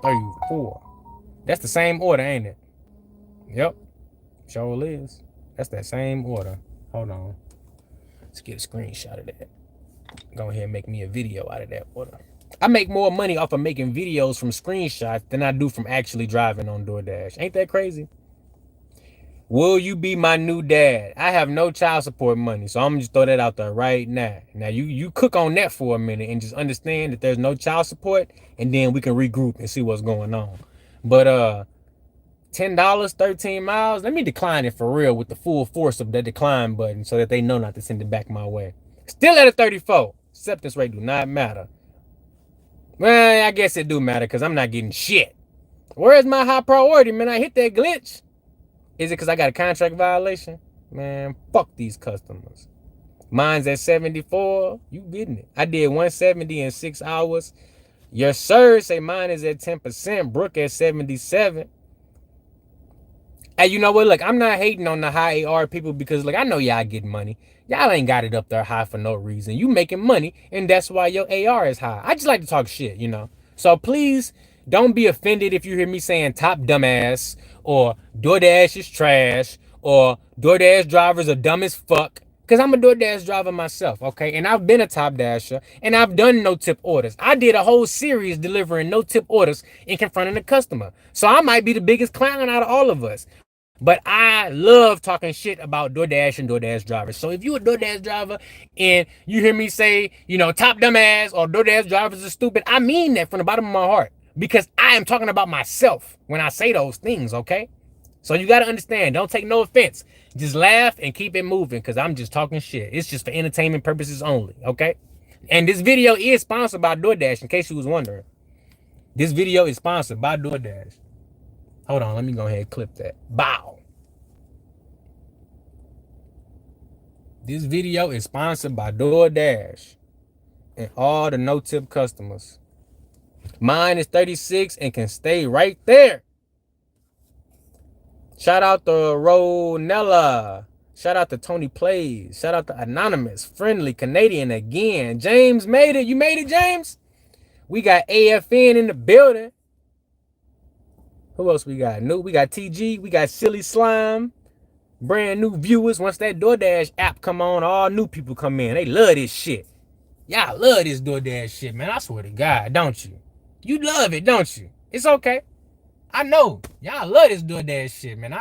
34. That's the same order, ain't it? Yep. Sure is. That's that same order. Hold on. Let's get a screenshot of that. Go ahead and make me a video out of that order. I make more money off of making videos from screenshots than I do from actually driving on Doordash. Ain't that crazy? Will you be my new dad? I have no child support money, so I'm gonna just throw that out there right now. Now you cook on that for a minute and just understand that there's no child support, and then we can regroup and see what's going on. But $10, 13 miles. Let me decline it for real with the full force of that decline button so that they know not to send it back my way. Still at a 34. Acceptance rate do not matter. Well, I guess it do matter because I'm not getting shit. Where's my high priority, man? I hit that glitch. Is it because I got a contract violation? Man, fuck these customers. Mine's at 74. You getting it. I did 170 in 6 hours. Your sir say mine is at 10%. Brooke at 77. Hey, you know what? Look, I'm not hating on the high AR people because, like, I know y'all get money. Y'all ain't got it up there high for no reason. You making money, and that's why your AR is high. I just like to talk shit, you know? So please don't be offended if you hear me saying top dumbass or DoorDash is trash or DoorDash drivers are dumb as fuck. Because I'm a DoorDash driver myself, okay? And I've been a top dasher, and I've done no-tip orders. I did a whole series delivering no-tip orders and confronting the customer. So I might be the biggest clown out of all of us. But I love talking shit about DoorDash and DoorDash drivers. So if you a DoorDash driver and you hear me say, you know, top dumbass or DoorDash drivers are stupid, I mean that from the bottom of my heart. Because I am talking about myself when I say those things, okay? So you got to understand, don't take no offense. Just laugh and keep it moving because I'm just talking shit. It's just for entertainment purposes only, okay? And this video is sponsored by DoorDash, in case you was wondering. This video is sponsored by DoorDash. Hold on, let me go ahead and clip that. Bow. This video is sponsored by DoorDash and all the no-tip customers. Mine is 36 and can stay right there. Shout out to Ronella. Shout out to Tony Plays. Shout out to Anonymous, Friendly, Canadian again. James made it. You made it, James? We got AFN in the building. Who else we got? New. We got TG. We got Silly Slime. Brand new viewers. Once that DoorDash app come on, all new people come in. They love this shit. Y'all love this DoorDash shit, man. I swear to God, don't you? You love it, don't you? It's okay. I know. Y'all love this DoorDash shit, man.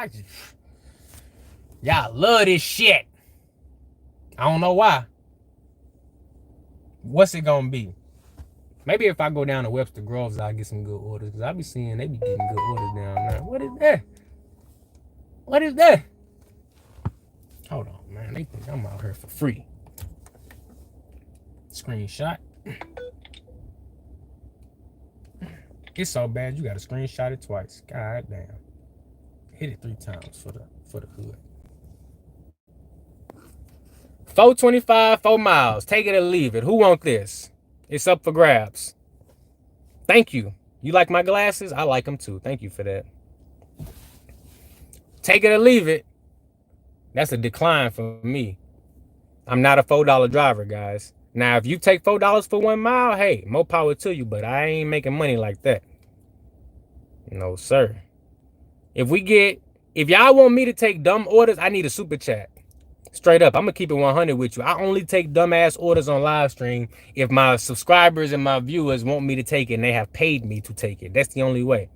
Y'all love this shit. I don't know why. What's it gonna be? Maybe if I go down to Webster Groves, I'll get some good orders. Because I be seeing they be getting good orders down there. What is that? What is that? Hold on, man. They think I'm out here for free. Screenshot. It's so bad you gotta screenshot it twice. God damn. Hit it 3 times for the hood. 425, 4 miles. Take it or leave it. Who want this? It's up for grabs. Thank you. You like my glasses? I like them too. Thank you for that. Take it or leave it. That's a decline for me. I'm not a $4 driver, guys. Now, if you take $4 for 1 mile, hey, more power to you, but I ain't making money like that. No, sir. If y'all want me to take dumb orders, I need a super chat. Straight up, I'm going to keep it 100 with you. I only take dumbass orders on live stream if my subscribers and my viewers want me to take it and they have paid me to take it. That's the only way.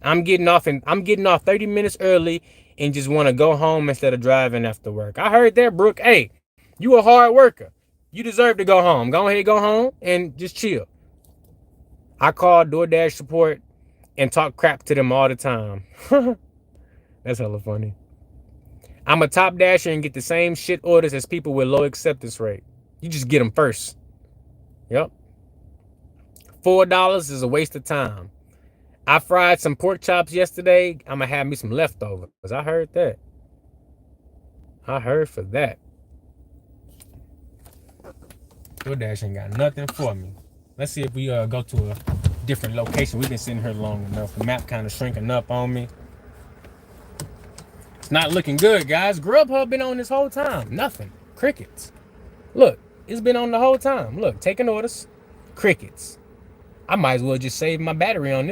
I'm getting off 30 minutes early and just want to go home instead of driving after work. I heard that, Brooke. Hey, you a hard worker. You deserve to go home. Go ahead, go home and just chill. I call DoorDash support and talk crap to them all the time. That's hella funny. I'm a top dasher and get the same shit orders as people with low acceptance rate. You just get them first. Yep. $4 is a waste of time. I fried some pork chops yesterday. I'm going to have me some leftovers. I heard that. I heard for that. DoorDash ain't got nothing for me. Let's see if we go to a different location. We've been sitting here long enough. The map kind of shrinking up on me. It's not looking good, guys. Grubhub been on this whole time. Nothing. Crickets. Look, it's been on the whole time. Look, taking orders. Crickets. I might as well just save my battery on this.